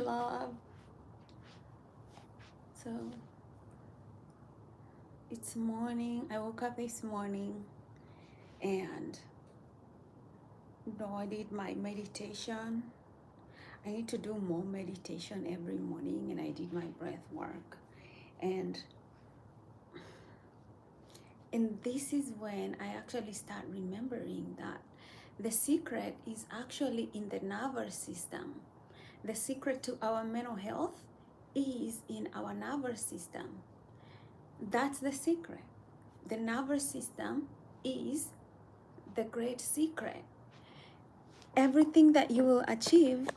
love. So it's morning. I woke up this morning and I did my meditation. I need to do more meditation every morning, and I did my breath work. And and this is when I actually start remembering that the secret is actually in the nervous system. The secret to our mental health is in our nervous system. That's the secret. The nervous system is the great secret. Everything that you will achieve,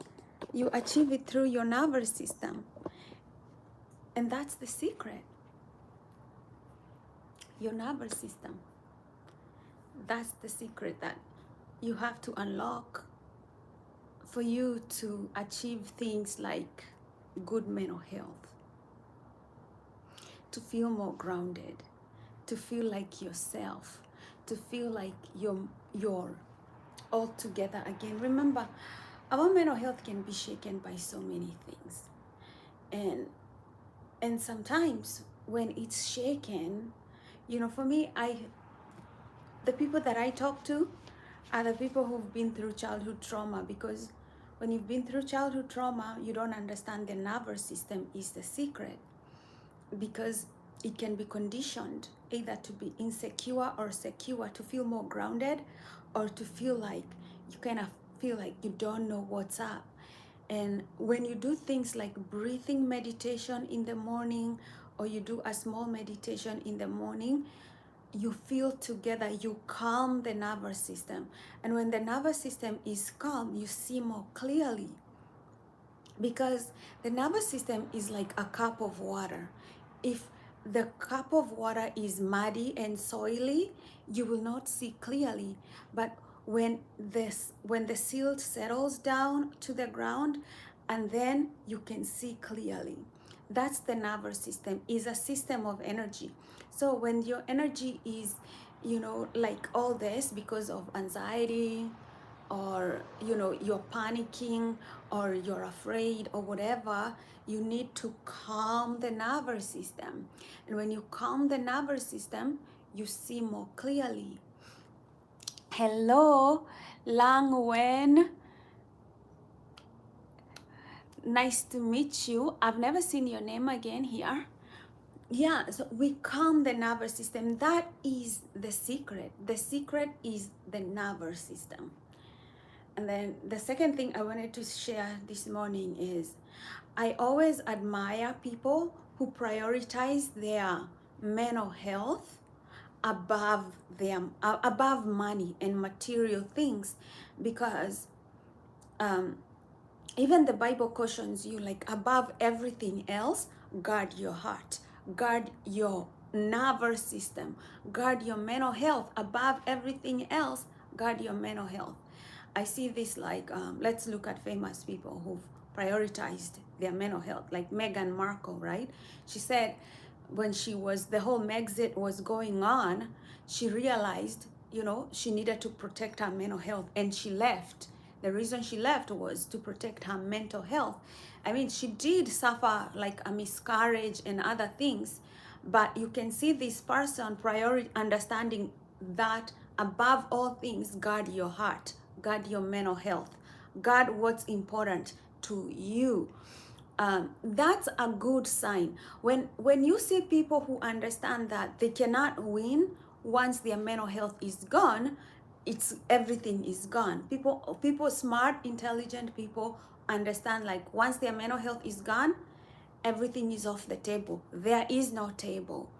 you achieve it through your nervous system. And that's the secret. Your nervous system. That's the secret that you have to unlock for you to achieve things like good mental health, to feel more grounded, to feel like yourself, to feel like you're all together again. Remember, our mental health can be shaken by so many things. And sometimes when it's shaken, for me, the people that I talk to are the people who've been through childhood trauma, because when you've been through childhood trauma, you don't understand the nervous system is the secret, because it can be conditioned either to be insecure or secure, to feel more grounded, or to feel like you kind of feel like you don't know what's up. And when you do things like breathing meditation in the morning, or you do a small meditation in the morning, you feel together, you calm the nervous system. And when the nervous system is calm, you see more clearly, because the nervous system is like a cup of water. If the cup of water is muddy and soily, you will not see clearly. But when the silt settles down to the ground, and then you can see clearly. That's the nervous system, is a system of energy. So when your energy is, like all this because of anxiety, or you're panicking, or you're afraid, or whatever, you need to calm the nervous system. And when you calm the nervous system, you see more clearly. Hello, Lang Wen. Nice to meet you. I've never seen your name again here. Yeah, so we calm the nervous system. That is the secret. The secret is the nervous system. And then the second thing I wanted to share this morning is, I always admire people who prioritize their mental health above above money and material things, because even the Bible cautions you, like, above everything else, guard your heart, guard your nervous system, guard your mental health. Above everything else, guard your mental health. I see this like, let's look at famous people who've prioritized their mental health, like Meghan Markle, right? She said when the whole Megxit was going on, she realized, she needed to protect her mental health, and she left. The reason she left was to protect her mental health. I mean, she did suffer like a miscarriage and other things, but you can see this person understanding that above all things, guard your heart, guard your mental health, guard what's important to you. That's a good sign. When you see people who understand that they cannot win once their mental health is gone, everything is gone. People, smart, intelligent people understand, like, once their mental health is gone, everything is off the table. There is no table.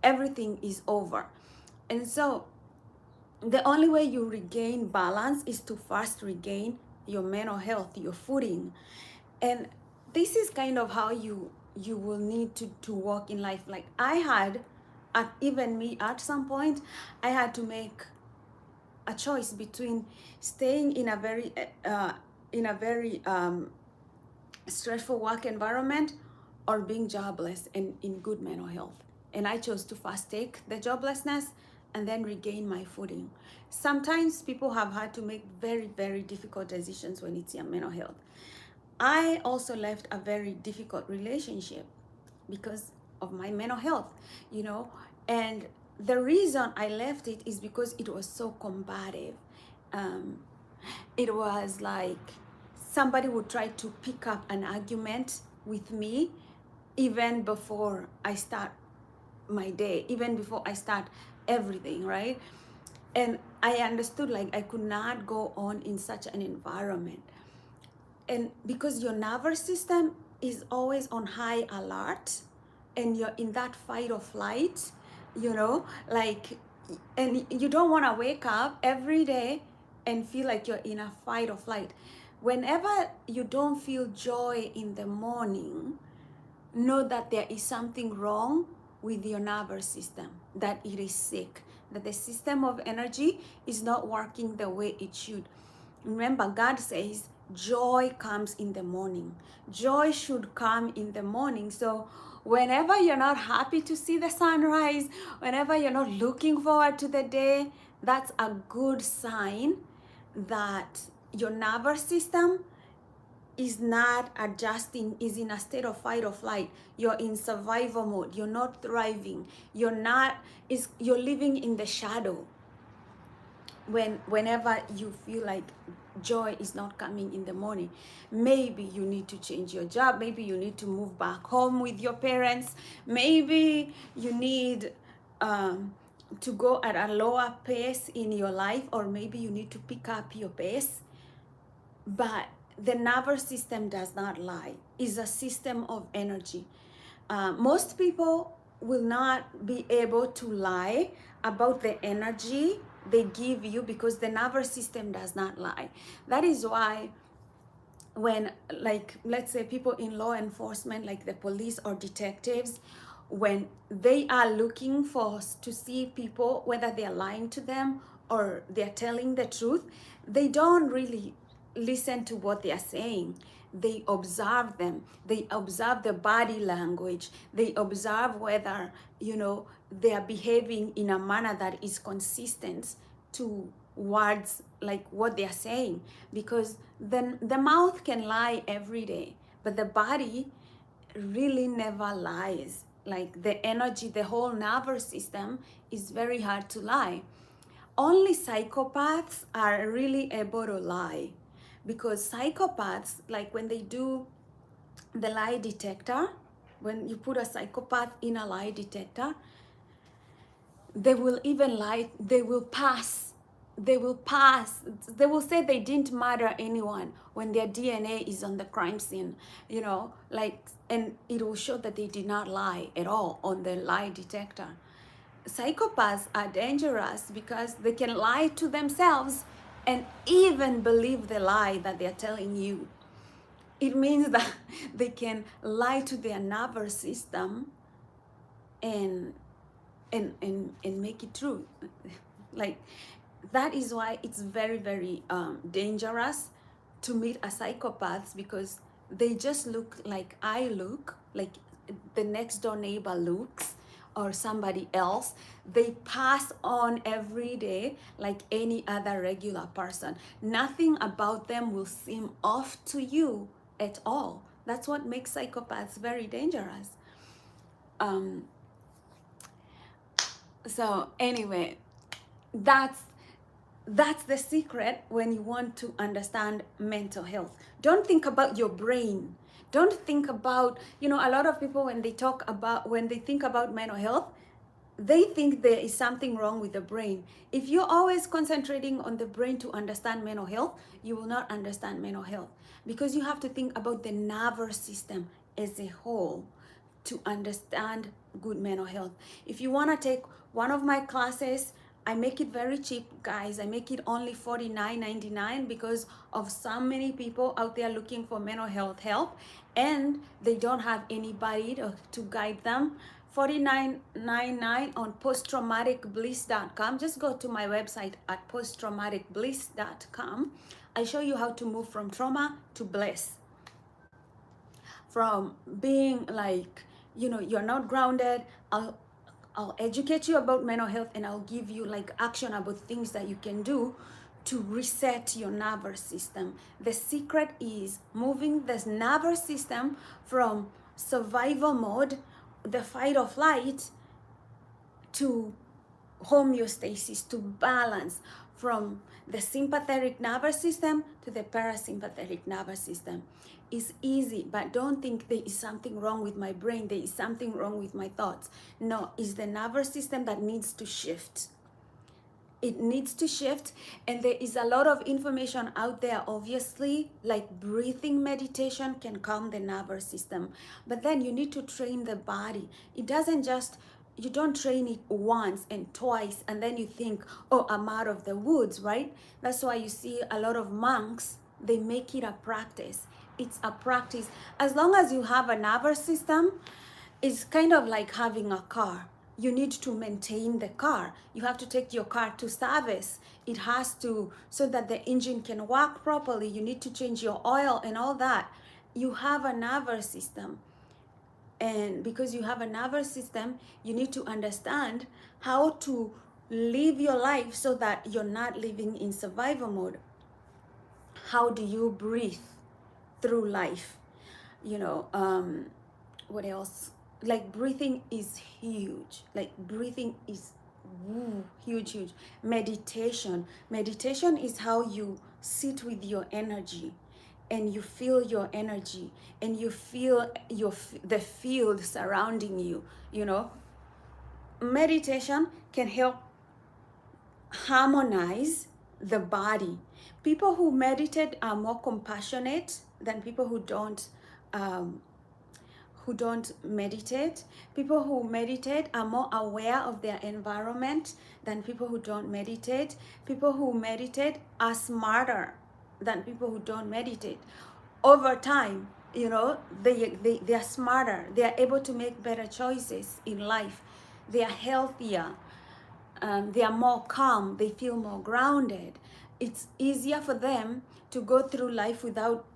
Everything is over. And so the only way you regain balance is to first regain your mental health, your footing. And this is kind of how you will need to walk in life. Like I had, even me at some point, I had to make a choice between staying in a very stressful work environment, or being jobless and in good mental health. And I chose to first take the joblessness and then regain my footing. Sometimes people have had to make very, very difficult decisions when it's your mental health. I also left a very difficult relationship because of my mental health, you know. And the reason I left it is because it was so combative. Um, it was like somebody would try to pick up an argument with me even before I start my day, even before I start everything, right? And I understood like I could not go on in such an environment. And because your nervous system is always on high alert and you're in that fight or flight, you know, like, and you don't want to wake up every day and feel like you're in a fight or flight. Whenever you don't feel joy in the morning, know that there is something wrong with your nervous system, that it is sick, that the system of energy is not working the way it should. Remember, God says joy comes in the morning. Joy should come in the morning. So whenever you're not happy to see the sunrise, whenever you're not looking forward to the day, that's a good sign that your nervous system is not adjusting, is in a state of fight or flight. You're in survival mode. You're not thriving. You're living in the shadow. Whenever you feel like joy is not coming in the morning, maybe you need to change your job, maybe you need to move back home with your parents, maybe you need to go at a lower pace in your life, or maybe you need to pick up your pace. But the nervous system does not lie. It's a system of energy. Most people will not be able to lie about the energy they give you because the nervous system does not lie. That is why when, like, let's say people in law enforcement, like the police or detectives, when they are looking for to see people whether they are lying to them or they're telling the truth, they don't really listen to what they are saying. They observe them. They observe the body language. They observe whether, you know, they are behaving in a manner that is consistent to words like what they are saying. Because then the mouth can lie every day, but the body really never lies. Like the energy, the whole nervous system is very hard to lie. Only psychopaths are really able to lie, because psychopaths, like when they do the lie detector, when you put a psychopath in a lie detector, they will even lie, they will pass, they will say they didn't murder anyone when their DNA is on the crime scene, you know, like, and it will show that they did not lie at all on the lie detector. Psychopaths are dangerous because they can lie to themselves and even believe the lie that they're telling you. It means that they can lie to their nervous system and make it true. Like, that is why it's very, very dangerous to meet a psychopath, because they just look like I look, like the next door neighbor looks, or somebody else. They pass on every day like any other regular person. Nothing about them will seem off to you at all. That's what makes psychopaths very dangerous. So anyway, that's the secret when you want to understand mental health. Don't think about your brain. Don't think about, you know, a lot of people when they think about mental health, they think there is something wrong with the brain. If you're always concentrating on the brain to understand mental health, you will not understand mental health, because you have to think about the nervous system as a whole to understand good mental health. If you want to take one of my classes, I make it very cheap, guys. I make it only $49.99 because of so many people out there looking for mental health help and they don't have anybody to guide them. $49.99 on posttraumaticbliss.com. Just go to my website at posttraumaticbliss.com. I show you how to move from trauma to bliss, from being like, you know, you're not grounded. I'll educate you about mental health, and I'll give you like actionable things that you can do to reset your nervous system. The secret is moving the nervous system from survival mode, the fight or flight, to homeostasis, to balance, from the sympathetic nervous system to the parasympathetic nervous system. It's easy, but don't think there is something wrong with my brain, there is something wrong with my thoughts. No, it's the nervous system that needs to shift. It needs to shift, and there is a lot of information out there, obviously, like breathing meditation can calm the nervous system, but then you need to train the body. It doesn't just, you don't train it once and twice and then you think, oh, I'm out of the woods, right? That's why you see a lot of monks, they make it a practice. It's a practice. As long as you have a nervous system, it's kind of like having a car. You need to maintain the car. You have to take your car to service. It has to, so that the engine can work properly. You need to change your oil and all that. You have a nervous system. And because you have a nervous system, you need to understand how to live your life so that you're not living in survival mode. How do you breathe through life? You know, what else? Like breathing is huge. Like breathing is huge. Meditation is how you sit with your energy and you feel your energy and you feel the field surrounding you. You know, meditation can help harmonize the body. People who meditate are more compassionate than people who don't meditate. People who meditate are more aware of their environment than people who don't meditate. People who meditate are smarter than people who don't meditate. Over time, you know, they are smarter. They are able to make better choices in life. They are healthier. They are more calm. They feel more grounded. It's easier for them to go through life without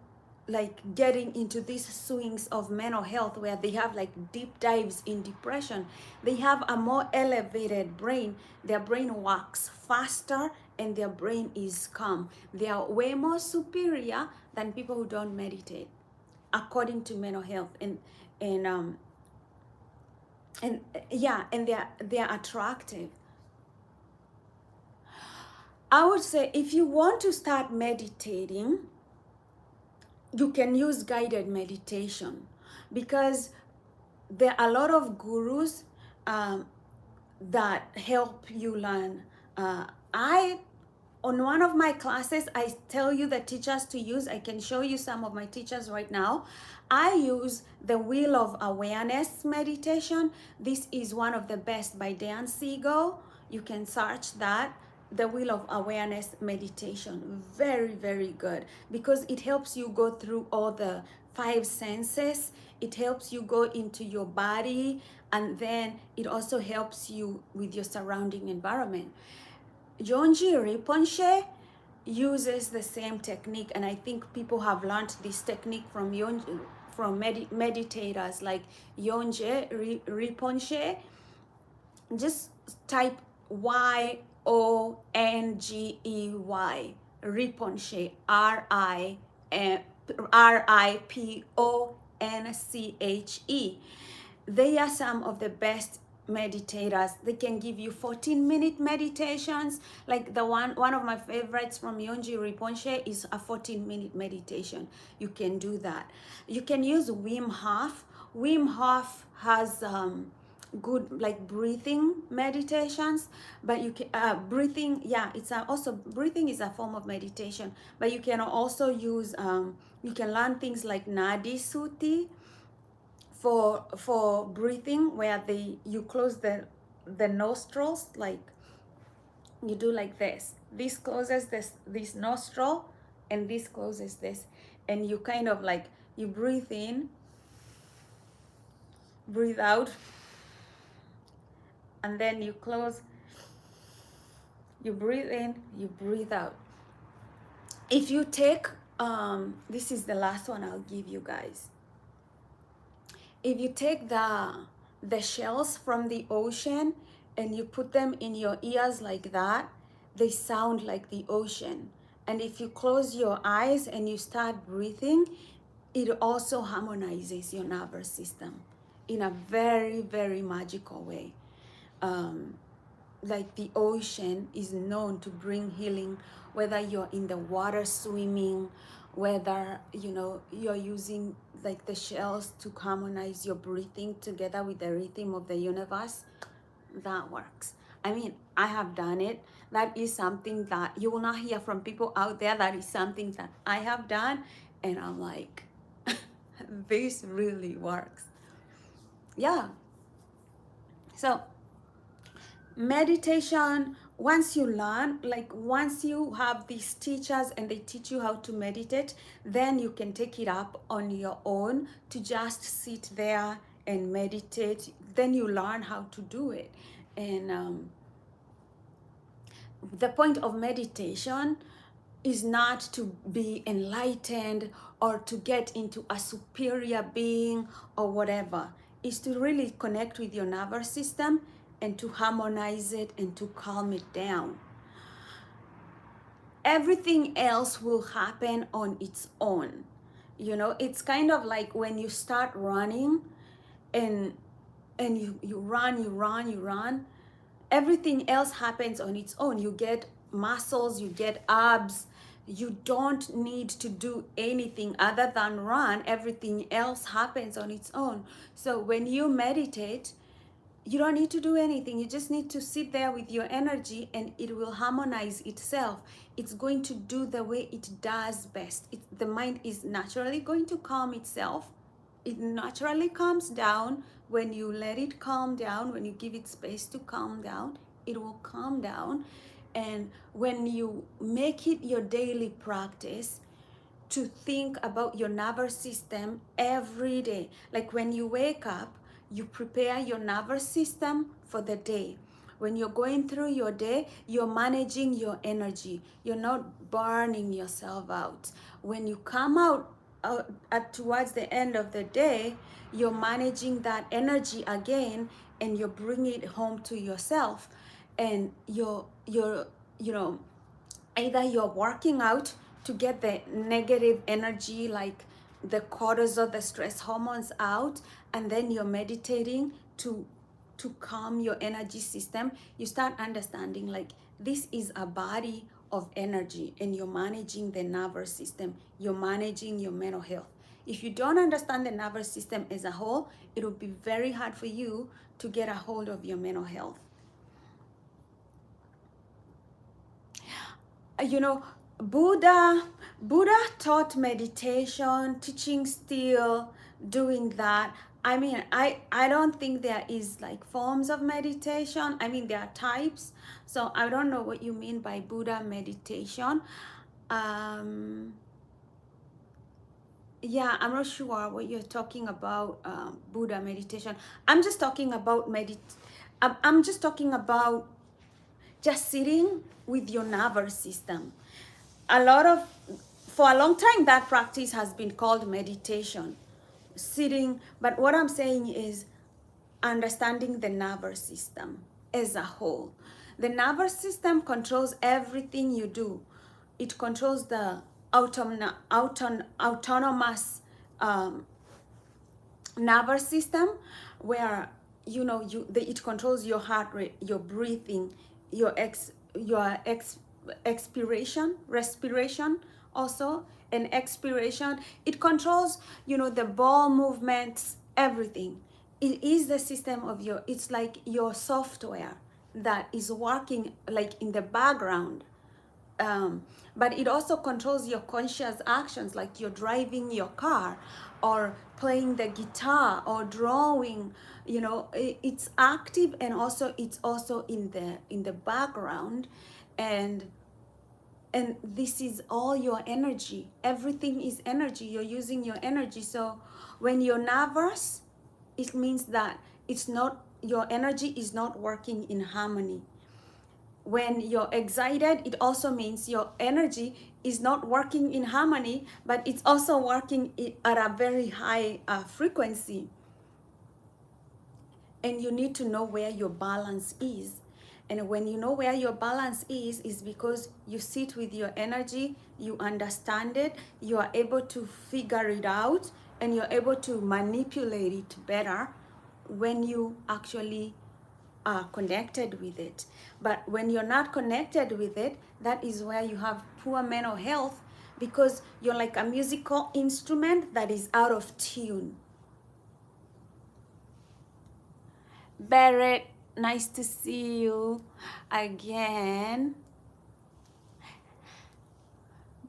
like getting into these swings of mental health where they have like deep dives in depression. They have a more elevated brain. Their brain works faster and their brain is calm. They are way more superior than people who don't meditate, according to mental health. And yeah, and they are attractive. I would say if you want to start meditating, you can use guided meditation, because there are a lot of gurus that help you learn. On one of my classes, I tell you the teachers to use. I can show you some of my teachers right now. I use the Wheel of Awareness meditation. This is one of the best by Dan Siegel. You can search that. The Wheel of Awareness meditation. Very, very good, because it helps you go through all the 5 senses. It helps you go into your body, and then it also helps you with your surrounding environment. Yonji Rinpoche uses the same technique, and I think people have learned this technique from meditators like Yonji Rinpoche. Just type Yongey, Rinpoche, Riponche. They are some of the best meditators. They can give you 14-minute meditations. Like the one of my favorites from Yonji Rinpoche is a 14-minute meditation. You can do that. You can use Wim Hof. Wim Hof has good like breathing meditations, but you can breathing, yeah, it's also breathing is a form of meditation, but you can also use you can learn things like Nadi Suti for breathing, where you close the nostrils, like you do like this closes this nostril and this closes this, and you kind of like you breathe in, breathe out, and then you close, you breathe in, you breathe out. If you take this is the last one I'll give you guys. If you take the shells from the ocean and you put them in your ears like that, they sound like the ocean. And if you close your eyes and you start breathing, it also harmonizes your nervous system in a very, very magical way. Um, like the ocean is known to bring healing, whether you're in the water swimming, whether you're using like the shells to harmonize your breathing together with the rhythm of the universe, that works. I mean, I have done it. That is something that you will not hear from people out there. That is something that I have done, and I'm like, this really works. Yeah. So meditation, once you learn, like once you have these teachers and they teach you how to meditate, then you can take it up on your own to just sit there and meditate. Then you learn how to do it. And the point of meditation is not to be enlightened or to get into a superior being or whatever. It's to really connect with your nervous system and to harmonize it and to calm it down. Everything else will happen on its own. It's kind of like when you start running and you run, everything else happens on its own. You get muscles, you get abs. You don't need to do anything other than run. Everything else happens on its own. So when you meditate, you don't need to do anything. You just need to sit there with your energy and it will harmonize itself. It's going to do the way it does best. The mind is naturally going to calm itself. It naturally calms down. When you let it calm down, when you give it space to calm down, it will calm down. And when you make it your daily practice to think about your nervous system every day, like when you wake up, you prepare your nervous system for the day. When you're going through your day, you're managing your energy. You're not burning yourself out. When you come out towards the end of the day, you're managing that energy again, and you're bringing it home to yourself. And you're either you're working out to get the negative energy, like the cortisol, the stress hormones out, and then you're meditating to calm your energy system. You start understanding like this is a body of energy, and you're managing the nervous system, you're managing your mental health. If you don't understand the nervous system as a whole, it will be very hard for you to get a hold of your mental health. Buddha taught meditation, teaching still doing that. I mean, I don't think there is like forms of meditation. I mean, there are types. So I don't know what you mean by Buddha meditation. Yeah, I'm not sure what you're talking about, Buddha meditation. I'm just talking about I'm just talking about just sitting with your nervous system. For a long time, that practice has been called meditation, sitting. But what I'm saying is understanding the nervous system as a whole. The nervous system controls everything you do. It controls the autonomous nervous system, where it controls your heart rate, your breathing, your expiration, respiration also, and expiration. It controls the bowel movements, everything. It is the system of it's like your software that is working like in the background. But it also controls your conscious actions, like you're driving your car or playing the guitar or drawing. It's active, and also it's also in the background. And this is all your energy. Everything is energy. You're using your energy. So when you're nervous, it means that your energy is not working in harmony. When you're excited, it also means your energy is not working in harmony, but it's also working at a very high frequency. And you need to know where your balance is. And when you know where your balance is because you sit with your energy, you understand it, you are able to figure it out, and you're able to manipulate it better when you actually are connected with it. But when you're not connected with it, that is where you have poor mental health, because you're like a musical instrument that is out of tune. Barrett, nice to see you again.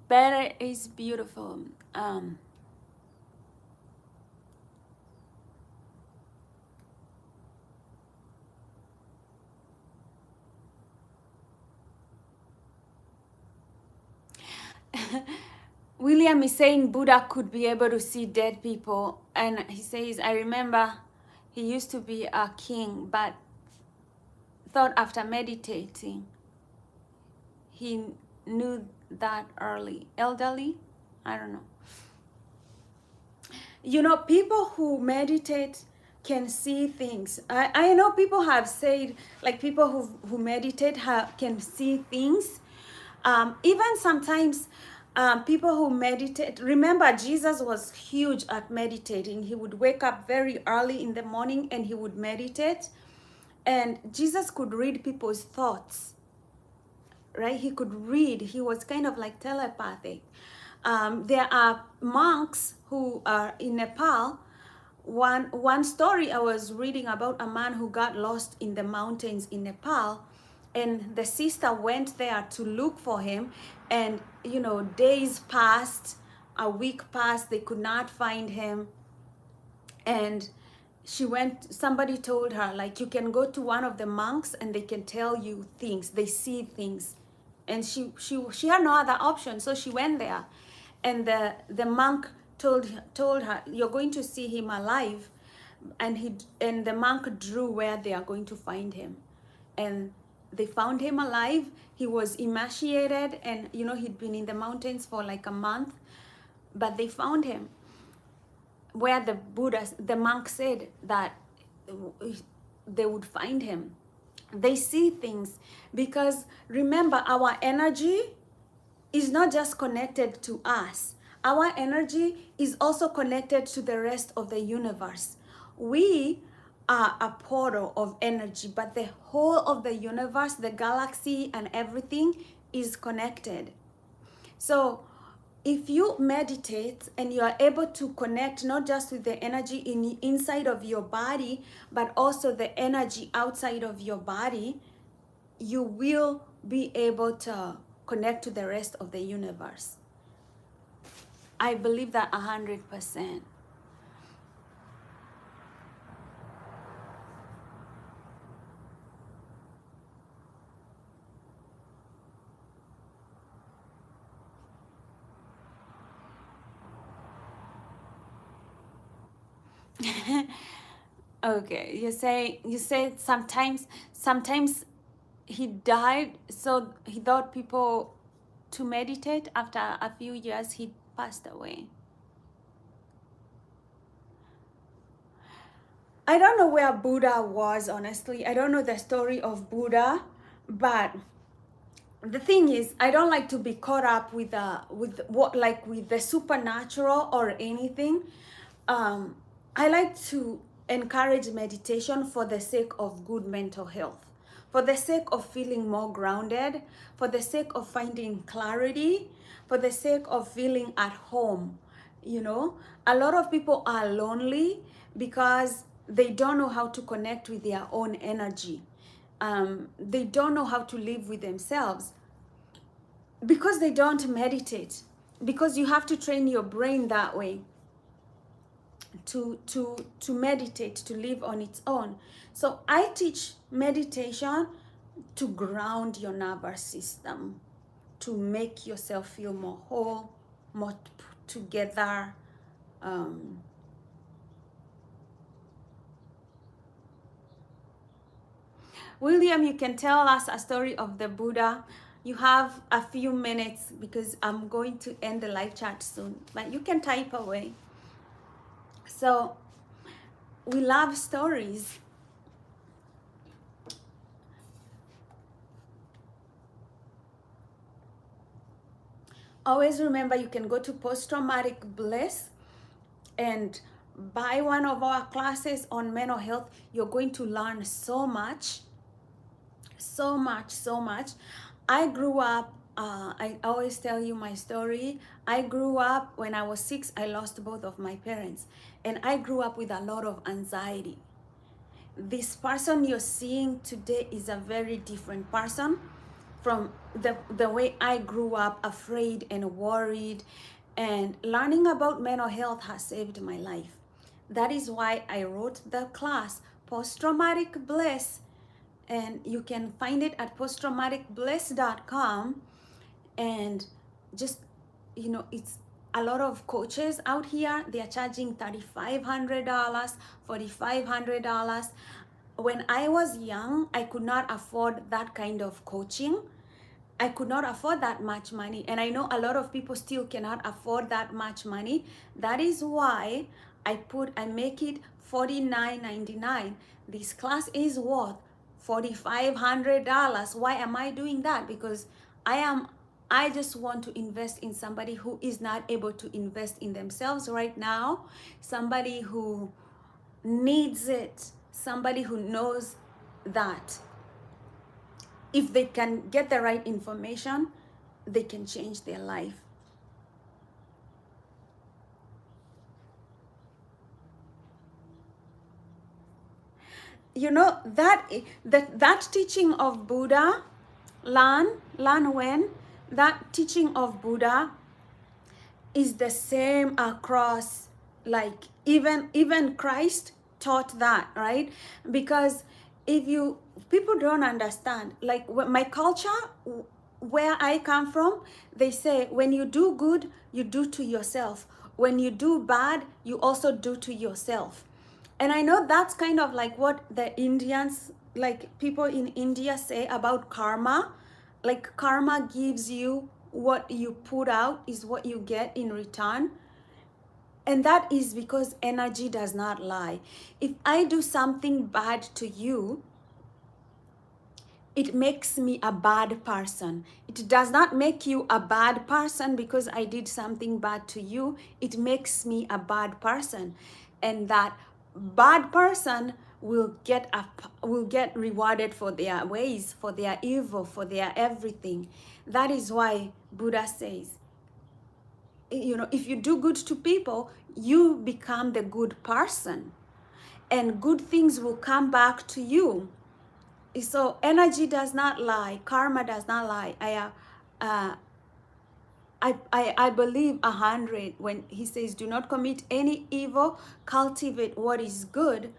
Barrett is beautiful. William is saying Buddha could be able to see dead people, and he says, I remember he used to be a king, but thought after meditating he knew that early. Elderly, I don't know. You know, people who meditate can see things. I know people have said, like people who meditate can see things. Even sometimes people who meditate, remember Jesus was huge at meditating. He would wake up very early in the morning and he would meditate. And Jesus could read people's thoughts, right? He could read. He was kind of like telepathic. There are monks who are in Nepal. One story I was reading about a man who got lost in the mountains in Nepal, and the sister went there to look for him, and you know, days passed, a week passed, they could not find him. And she went, somebody told her, like, you can go to one of the monks and they can tell you things, they see things. And she had no other option, so she went there. And the monk told her, you're going to see him alive. And the monk drew where they are going to find him. And they found him alive. He was emaciated, and you know, he'd been in the mountains for like a month, but they found him where the monk said that they would find him. They see things, because remember, our energy is not just connected to us. Our energy is also connected to the rest of the universe. We are a portal of energy, but the whole of the universe, the galaxy and everything is connected. So if you meditate and you are able to connect not just with the energy inside of your body, but also the energy outside of your body, you will be able to connect to the rest of the universe. I believe that 100%. Okay, you say sometimes he died, so he taught people to meditate. After a few years he passed away. I don't know where Buddha was, honestly. I don't know the story of Buddha, but the thing is, I don't like to be caught up with the supernatural or anything. I like to encourage meditation for the sake of good mental health, for the sake of feeling more grounded, for the sake of finding clarity, for the sake of feeling at home. You know, a lot of people are lonely because they don't know how to connect with their own energy. They don't know how to live with themselves because they don't meditate, because you have to train your brain that way to meditate, to live on its own. So I teach meditation to ground your nervous system, to make yourself feel more whole, more together. William, you can tell us a story of the Buddha. You have a few minutes because I'm going to end the live chat soon, but you can type away. So we love stories. Always remember, you can go to Post Traumatic Bliss and buy one of our classes on mental health. You're going to learn so much, so much, so much. I grew up, I always tell you my story. I grew up when I was 6, I lost both of my parents. And I grew up with a lot of anxiety. This person you're seeing today is a very different person from the way I grew up, afraid and worried. And learning about mental health has saved my life. That is why I wrote the class, Post Traumatic Bliss, and you can find it at posttraumaticbliss.com. And just, it's a lot of coaches out here. They are charging $3,500, $4,500. When I was young, I could not afford that kind of coaching. I could not afford that much money, and I know a lot of people still cannot afford that much money. That is why I make it $49.99. This class is worth $4,500. Why am I doing that? Because I just want to invest in somebody who is not able to invest in themselves right now, somebody who needs it, somebody who knows that if they can get the right information, they can change their life. That teaching of Buddha, Lan Wen, that teaching of Buddha is the same across, like even Christ taught that, right? Because people don't understand, like my culture, where I come from, they say when you do good, you do to yourself. When you do bad, you also do to yourself. And I know that's kind of like what the Indians, like people in India, say about karma. Like karma gives you what you put out is what you get in return. And that is because energy does not lie. If I do something bad to you, it makes me a bad person. It does not make you a bad person because I did something bad to you. It makes me a bad person. And that bad person will get rewarded for their ways, for their evil, for their everything. That is why Buddha says, if you do good to people, you become the good person, and good things will come back to you. So energy does not lie, karma does not lie. I believe 100 when he says, do not commit any evil, cultivate what is good,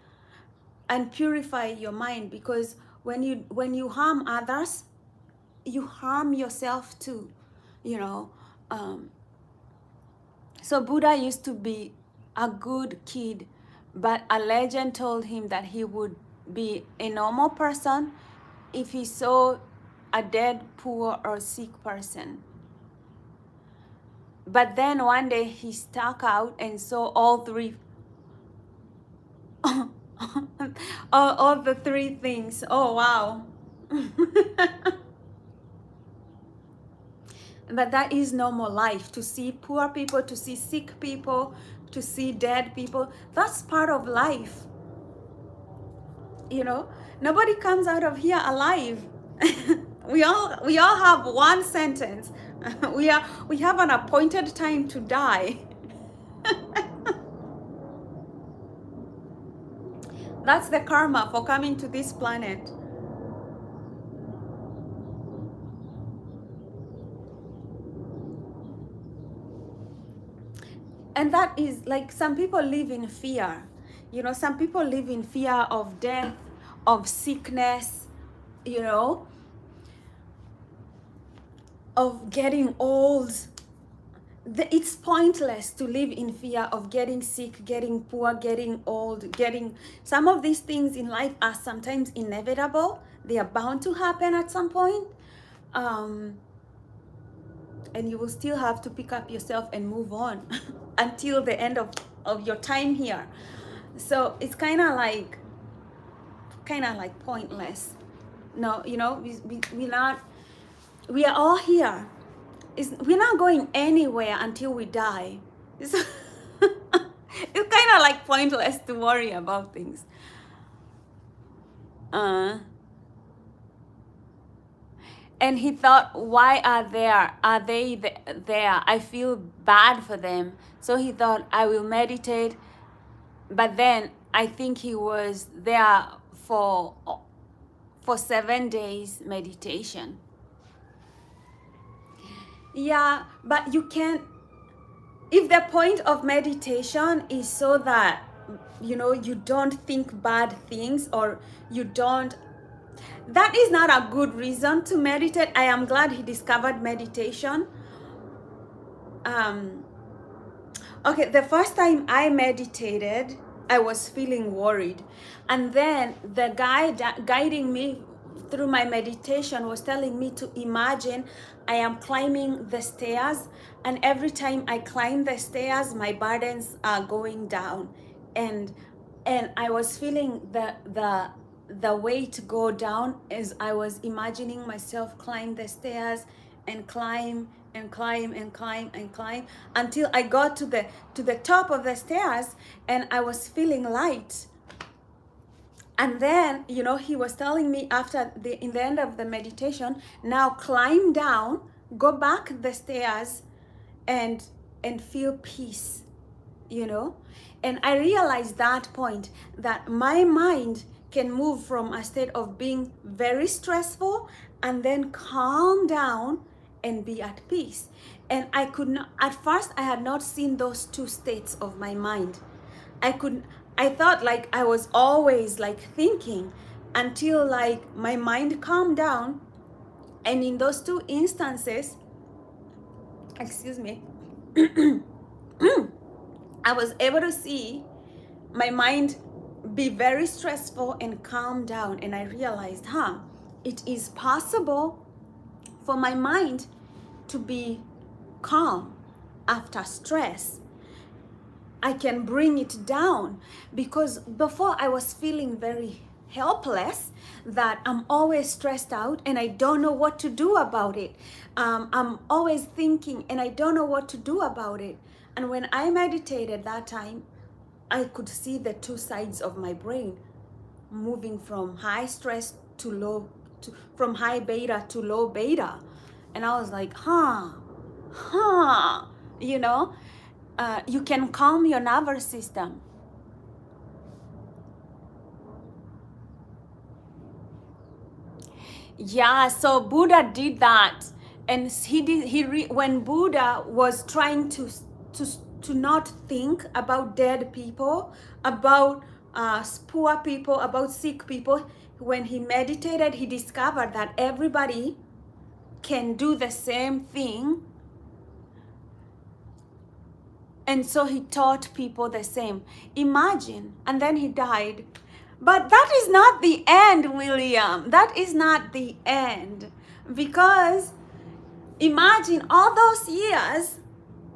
and purify your mind, because when you harm others, you harm yourself too. So Buddha used to be a good kid, but a legend told him that he would be a normal person if he saw a dead, poor, or sick person. But then one day he stuck out and saw all three, all the three things. Oh, wow. But that is normal life, to see poor people, to see sick people, to see dead people. That's part of life. Nobody comes out of here alive. we all have one sentence. we have an appointed time to die. That's the karma for coming to this planet. And that is like, some people live in fear. Some people live in fear of death, of sickness, of getting old. It's pointless to live in fear of getting sick, getting poor, getting old, some of these things in life are sometimes inevitable. They are bound to happen at some point. And you will still have to pick up yourself and move on until the end of your time here. So it's kind of like pointless. No, we are all here. we're not going anywhere until we die. It's, it's kind of like pointless to worry about things. And he thought, why are they there? I feel bad for them. So he thought, I will meditate. But then I think he was there for 7 days meditation. Yeah, but you can't, if the point of meditation is so that, you know, you don't think bad things, or you don't, that is not a good reason to meditate. I am glad he discovered meditation. Okay, the first time I meditated, I was feeling worried. And then the guy guiding me through my meditation was telling me to imagine I am climbing the stairs, and every time I climb the stairs, my burdens are going down. And I was feeling the weight go down as I was imagining myself climb the stairs and climb and climb and climb and climb until I got to the top of the stairs, and I was feeling light. And then, you know, he was telling me in the end of the meditation, now climb down, go back the stairs, and feel peace, you know. And I realized that point, that my mind can move from a state of being very stressful and then calm down and be at peace. And I could not, at first I had not seen those two states of my mind. I thought like I was always like thinking, until like my mind calmed down. And in those two instances, excuse me, I was able to see my mind be very stressful and calm down. And I realized, it is possible for my mind to be calm after stress. I can bring it down, because before I was feeling very helpless, that I'm always stressed out and I don't know what to do about it. I'm always thinking and I don't know what to do about it. And when I meditated that time, I could see the two sides of my brain moving from high stress to low, from high beta to low beta. And I was like, you know, you can calm your nervous system. Yeah, so Buddha did that. And when Buddha was trying to not think about dead people, about poor people, about sick people, when he meditated, he discovered that everybody can do the same thing. And so he taught people the same. Imagine, and then he died. But that is not the end, William. That is not the end. Because imagine all those years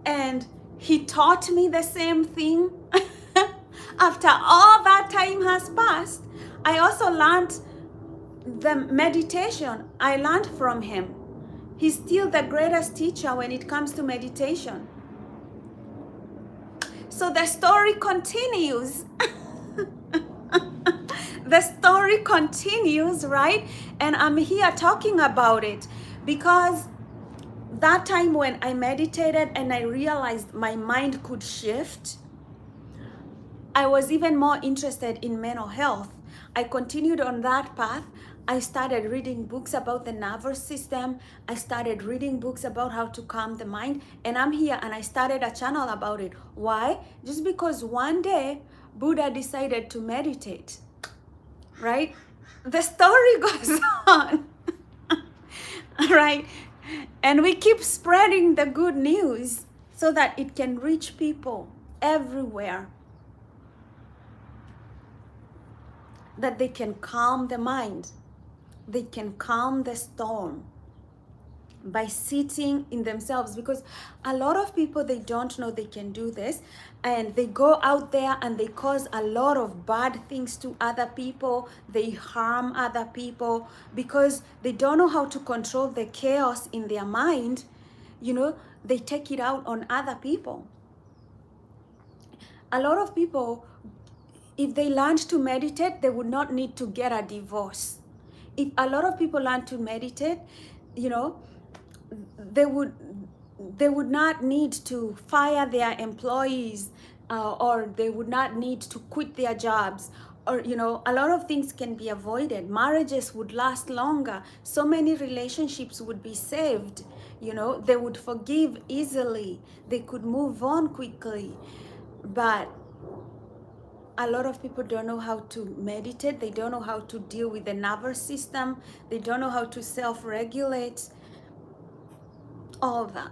and he taught me the same thing. After all that time has passed, I also learned the meditation. I learned from him. He's still the greatest teacher when it comes to meditation. So the story continues. The story continues, right? And I'm here talking about it because that time when I meditated and I realized my mind could shift, I was even more interested in mental health. I continued on that path. I started reading books about the nervous system. I started reading books about how to calm the mind. And I'm here and I started a channel about it. Why? Just because one day Buddha decided to meditate, right? The story goes on, right? And we keep spreading the good news so that it can reach people everywhere, that they can calm the mind. They can calm the storm by sitting in themselves, because a lot of people, they don't know they can do this, and they go out there and they cause a lot of bad things to other people. They harm other people because they don't know how to control the chaos in their mind. they take it out on other people. A lot of people, if they learned to meditate, they would not need to get a divorce. If a lot of people learn to meditate, you know, they would not need to fire their employees, or they would not need to quit their jobs, or a lot of things can be avoided. Marriages would last longer. So many relationships would be saved. They would forgive easily. They could move on quickly. But a lot of people don't know how to meditate. They don't know how to deal with the nervous system. They don't know how to self-regulate. All that.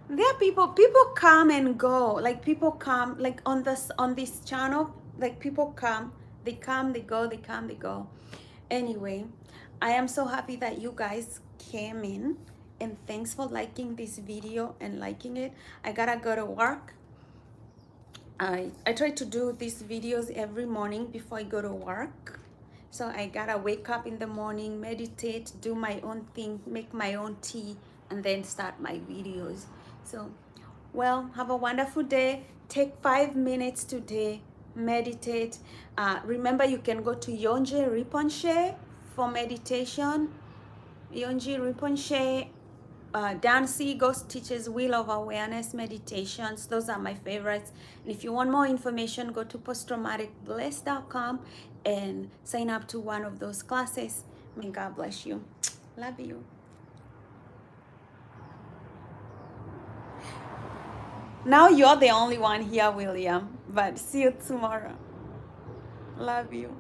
There are people come and go. Like, people come, like, on this channel, like, people come, they go, they come, they go. Anyway, I am so happy that you guys came in, and thanks for liking this video and liking it. I gotta go to work. I try to do these videos every morning before I go to work. So I gotta wake up in the morning, meditate, do my own thing, make my own tea, and then start my videos. So, well, have a wonderful day. Take 5 minutes today, meditate. Remember, you can go to Yongey Rinpoche for meditation. Yongey Rinpoche, Dan Siegel teaches Wheel of Awareness meditations. Those are my favorites. And if you want more information, go to posttraumaticbliss.com and sign up to one of those classes. May God bless you. Love you. Now you're the only one here, William. But see you tomorrow. Love you.